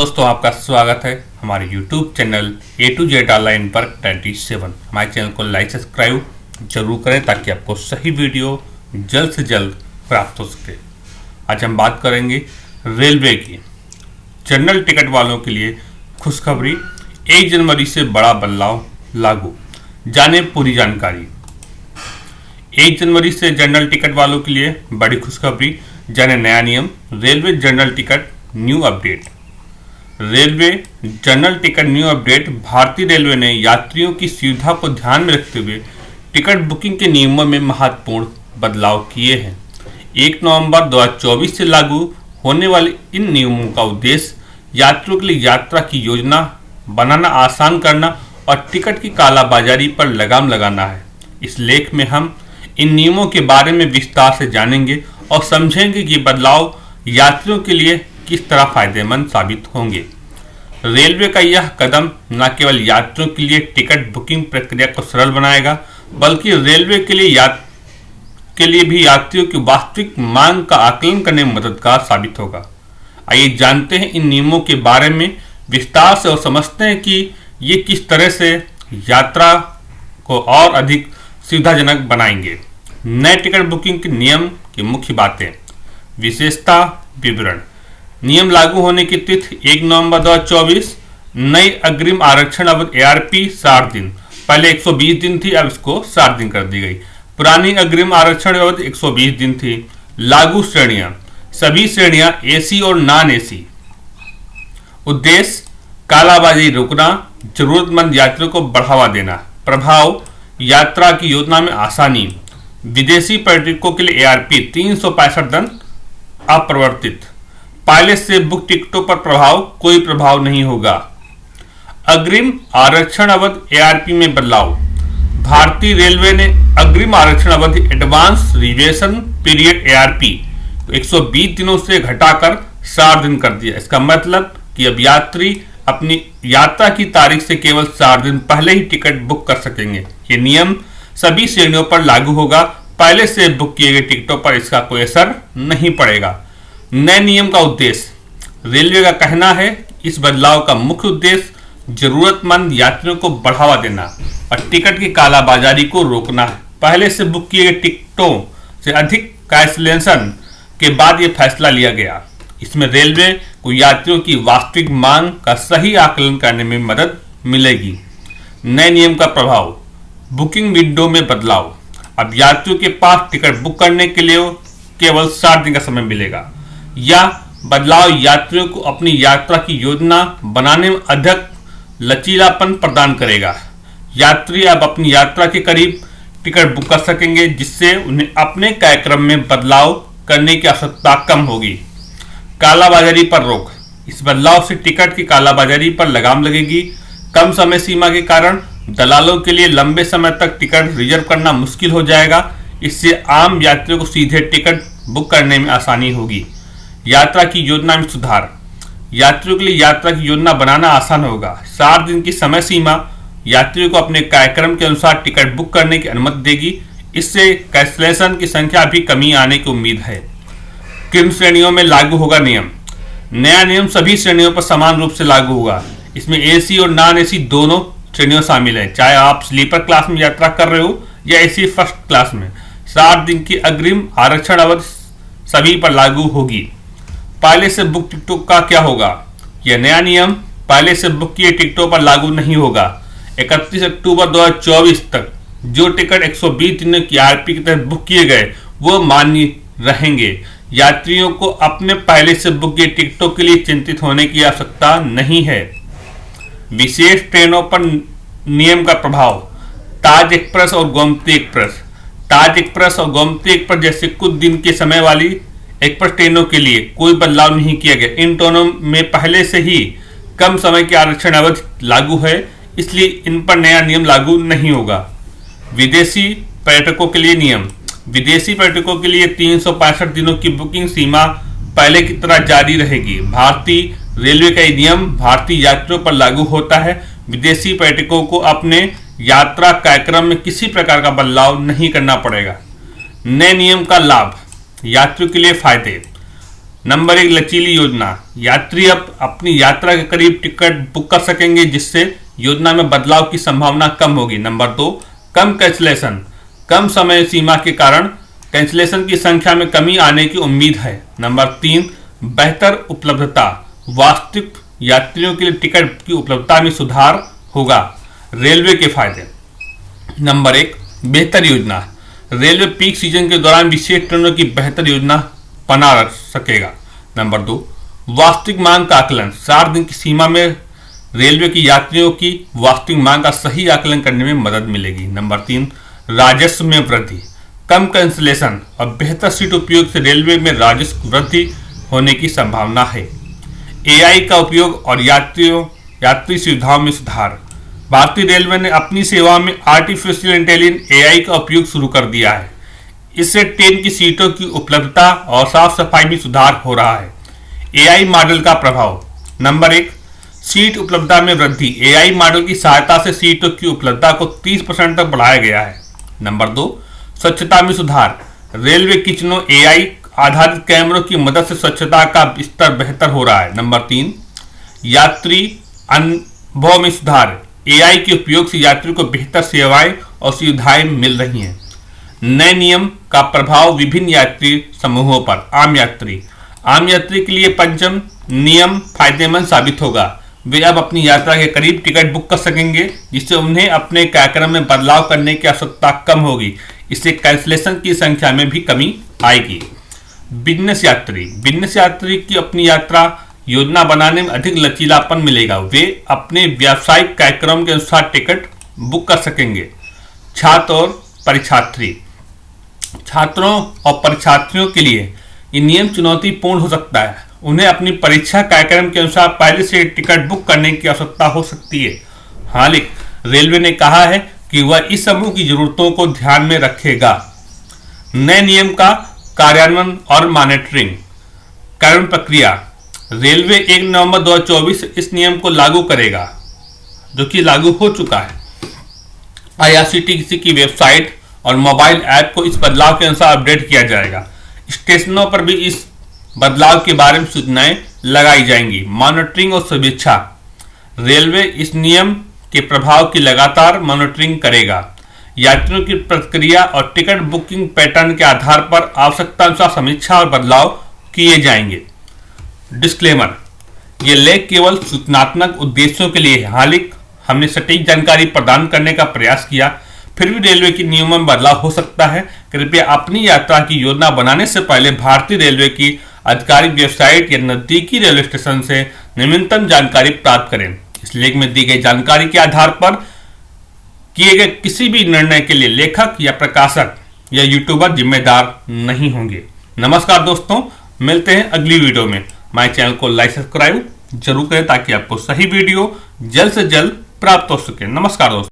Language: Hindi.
दोस्तों, आपका स्वागत है हमारे YouTube channel A to Z online पर 27। हमारे चैनल को लाइक सब्सक्राइब जरूर करें ताकि आपको सही वीडियो जल्द से जल्द प्राप्त हो सके। आज हम बात करेंगे रेलवे की। जनरल टिकट वालों के लिए खुशखबरी, 1 जनवरी से बड़ा बदलाव लागू। जाने पूरी जानकारी। 1 जनवरी से जनरल टिकट वालों के लिए बड़ी खुशखबरी, जाने नया नियम। Railway general ticket new update. Railway general ticket new update. भारतीय रेलवे ने यात्रियों की सुविधा को ध्यान में रखते हुए टिकट बुकिंग के नियमों में महत्वपूर्ण बदलाव किए हैं। 1 नवंबर 2024 से लागू होने वाले इन नियमों का उद्देश्य यात्रियों के लिए यात्रा की योजना बनाना आसान करना और टिकट की कालाबाजारी पर लगाम लगाना है। इस लेख में हम इन नियमों के बारे में विस्तार से जानेंगे और समझेंगे कि बदलाव यात्रियों के लिए किस तरह फायदेमंद साबित होंगे। रेलवे का यह कदम न केवल यात्रियों के लिए टिकट बुकिंग प्रक्रिया को सरल बनाएगा, बल्कि रेलवे के लिए भी यात्रियों की वास्तविक मांग का आकलन करने में मददगार साबित होगा। आइए जानते हैं इन नियमों के बारे में विस्तार से और समझते हैं कि ये किस तरह से यात्रा को और अधिक सुविधाजनक बनाएंगे। नए टिकट बुकिंग के नियम की मुख्य बातें। विशेषता विवरण। नियम लागू होने की तिथि 1 नवंबर 2024। नई अग्रिम आरक्षण अवधि ARP 60 दिन, पहले 120 दिन थी, अब इसको 60 दिन कर दी गई। पुरानी अग्रिम आरक्षण अवधि 120 दिन थी। लागू श्रेणियां, सभी श्रेणियां AC और नॉन AC। उद्देश्य कालाबाजारी रोकना, जरूरतमंद यात्रियों को बढ़ावा देना। प्रभाव यात्रा की योजना में आसानी। विदेशी पर्यटकों के लिए ARP 365 दिन अपरिवर्तित। पायलट से बुक टिकटों पर कोई प्रभाव नहीं होगा। अग्रिम आरक्षण अवधि ARP में बदलाव। भारतीय रेलवे ने अग्रिम आरक्षण अवधि एडवांस रिजर्वेशन पीरियड ARP 120 दिनों से घटाकर 60 दिन कर दिया। इसका मतलब कि अब यात्री अपनी यात्रा की तारीख से केवल 60 दिन पहले ही टिकट बुक कर सकेंगे। ये नियम सभी श्रेणियों पर लागू होगा। पहले से बुक किए गए टिकटों पर इसका कोई असर नहीं पड़ेगा। नए नियम का उद्देश्य। रेलवे का कहना है इस बदलाव का मुख्य उद्देश्य जरूरतमंद यात्रियों को बढ़ावा देना और टिकट की कालाबाजारी को रोकना है। पहले से बुक किए गए टिकटों से अधिक कैंसिलेशन के बाद यह फैसला लिया गया। इसमें रेलवे को यात्रियों की वास्तविक मांग का सही आकलन करने में मदद मिलेगी। नए नियम का प्रभाव। बुकिंग विंडो में बदलाव। अब यात्रियों के पास टिकट बुक करने के लिए केवल 60 दिन का समय मिलेगा। यह बदलाव यात्रियों को अपनी यात्रा की योजना बनाने में अधिक लचीलापन प्रदान करेगा। यात्री अब अपनी यात्रा के करीब टिकट बुक कर सकेंगे, जिससे उन्हें अपने कार्यक्रम में बदलाव करने की आवश्यकता कम होगी। कालाबाजारी पर रोक। इस बदलाव से टिकट की कालाबाजारी पर लगाम लगेगी। कम समय सीमा के कारण दलालों के लिए लंबे समय तक टिकट रिजर्व करना मुश्किल हो जाएगा। इससे आम यात्रियों को सीधे टिकट बुक करने में आसानी होगी। यात्रा की योजना में सुधार। यात्रियों के लिए यात्रा की योजना बनाना आसान होगा। 60 दिन की समय सीमा यात्रियों को अपने कार्यक्रम के अनुसार टिकट बुक करने की अनुमति देगी। इससे कैंसिलेशन की संख्या भी कमी आने की उम्मीद है। किन श्रेणियों में लागू होगा नियम। नया नियम सभी श्रेणियों पर समान रूप से लागू होगा। इसमें AC और नॉन AC दोनों श्रेणियों शामिल है, चाहे आप स्लीपर क्लास में यात्रा कर रहे हो या AC फर्स्ट क्लास में। 60 दिन की अग्रिम आरक्षण अवधि सभी पर लागू होगी। पहले से बुक टिकटों का क्या होगा। यह नया नियम पहले से बुक किए टिकटों पर लागू नहीं होगा। 31 अक्टूबर 2024 तक जो टिकट 120 दिनों की ARP के तहत बुक किए गए वो मान्य रहेंगे। यात्रियों को अपने पहले से बुक किए टिकटों के लिए चिंतित होने की आवश्यकता नहीं है। विशेष ट्रेनों पर नियम का प्रभाव। ताज एक्सप्रेस और गोमती एक्सप्रेस। ताज एक्सप्रेस और गोमती एक्सप्रेस जैसे कुछ दिन के समय वाली एक्सप्रेस ट्रेनों के लिए कोई बदलाव नहीं किया गया। इन ट्रेनों में पहले से ही कम समय की आरक्षण अवधि लागू है, इसलिए इन पर नया नियम लागू नहीं होगा। विदेशी पर्यटकों के लिए नियम। विदेशी पर्यटकों के लिए 365 दिनों की बुकिंग सीमा पहले की तरह जारी रहेगी। भारतीय रेलवे का नियम भारतीय यात्रियों पर लागू होता है। विदेशी पर्यटकों को अपने यात्रा कार्यक्रम में किसी प्रकार का बदलाव नहीं करना पड़ेगा। नए नियम का लाभ। यात्रियों के लिए फायदे। नंबर 1 लचीली योजना, यात्री अब अपनी यात्रा के करीब टिकट बुक कर सकेंगे, जिससे योजना में बदलाव की संभावना कम होगी। नंबर 2 कम कैंसिलेशन, कम समय सीमा के कारण कैंसिलेशन की संख्या में कमी आने की उम्मीद है। नंबर 3 बेहतर उपलब्धता, वास्तविक यात्रियों के लिए टिकट की उपलब्धता में सुधार होगा। रेलवे के फायदे, नंबर 1 बेहतर योजना, रेलवे पीक सीजन के दौरान विशेष ट्रेनों की बेहतर योजना बना रख सकेगा। नंबर 2 वास्तविक मांग का आकलन, 4 दिन की सीमा में रेलवे की यात्रियों की वास्तविक मांग का सही आकलन करने में मदद मिलेगी। नंबर 3 राजस्व में वृद्धि, कम कैंसिलेशन और बेहतर सीट उपयोग से रेलवे में राजस्व वृद्धि होने की संभावना है। एआई का उपयोग और यात्री सुविधाओं में सुधार, भारतीय रेलवे ने अपनी सेवा में आर्टिफिशियल इंटेलिजेंस एआई का उपयोग शुरू कर दिया है। इससे ट्रेन की सीटों की उपलब्धता और साफ सफाई में सुधार हो रहा है। एआई मॉडल का प्रभाव, नंबर 1 सीट उपलब्धता में वृद्धि, एआई मॉडल की सहायता से सीटों की उपलब्धता को 30% तक बढ़ाया गया है। नंबर 2 स्वच्छता में सुधार, रेलवे किचनों एआई आधारित कैमरों की मदद से स्वच्छता का स्तर बेहतर हो रहा है। नंबर 3 यात्री अनुभव में सुधार, एआई के उपयोग से यात्रियों को बेहतर सेवाएं और सुविधाएं मिल रही हैं। नए नियम का प्रभाव विभिन्न यात्री समूहों पर, आम यात्री के लिए पंचम नियम फायदेमंद साबित होगा। वे अब अपनी यात्रा के करीब टिकट बुक कर सकेंगे, जिससे उन्हें अपने कार्यक्रम में बदलाव करने की आवश्यकता कम होगी। इससे कैंसिलेशन की संख्या में भी कमी आएगी। बिजनेस यात्री की अपनी यात्रा योजना बनाने में अधिक लचीलापन मिलेगा। वे अपने व्यावसायिक कार्यक्रम के अनुसार टिकट बुक कर सकेंगे। छात्र और परीक्षार्थी, छात्रों और परीक्षार्थियों के लिए ये नियम चुनौतीपूर्ण हो सकता है। उन्हें अपनी परीक्षा कार्यक्रम के अनुसार पहले से टिकट बुक करने की आवश्यकता हो सकती है। हालांकि रेलवे ने कहा है कि वह इस समूह की जरूरतों को ध्यान में रखेगा। नए नियम का कार्यान्वयन और मॉनिटरिंग, कार्यान्वयन प्रक्रिया, रेलवे 1 नवंबर 2024 इस नियम को लागू करेगा, जो कि लागू हो चुका है। आईआरसीटीसी की वेबसाइट और मोबाइल ऐप को इस बदलाव के अनुसार अपडेट किया जाएगा। स्टेशनों पर भी इस बदलाव के बारे में सूचनाएं लगाई जाएंगी। मॉनिटरिंग और समीक्षा, रेलवे इस नियम के प्रभाव की लगातार मॉनिटरिंग करेगा। यात्रियों की प्रतिक्रिया और टिकट बुकिंग पैटर्न के आधार पर आवश्यकता अनुसार समीक्षा और बदलाव किए जाएंगे। डिस्क्लेमर, ये लेख केवल सूचनात्मक उद्देश्यों के लिए है। हालांकि हमने सटीक जानकारी प्रदान करने का प्रयास किया, फिर भी रेलवे के नियमों में बदलाव हो सकता है। कृपया अपनी यात्रा की योजना बनाने से पहले भारतीय रेलवे की आधिकारिक वेबसाइट या नजदीकी रेलवे स्टेशन से नवीनतम जानकारी प्राप्त करें। इस लेख में दी गई जानकारी के आधार पर किए गए किसी भी निर्णय के लिए लेखक या प्रकाशक या यूट्यूबर जिम्मेदार नहीं होंगे। नमस्कार दोस्तों, मिलते हैं अगली वीडियो में। हमारे चैनल को लाइक सब्सक्राइब जरूर करें ताकि आपको सही वीडियो जल्द से जल्द प्राप्त हो सके। नमस्कार दोस्तों।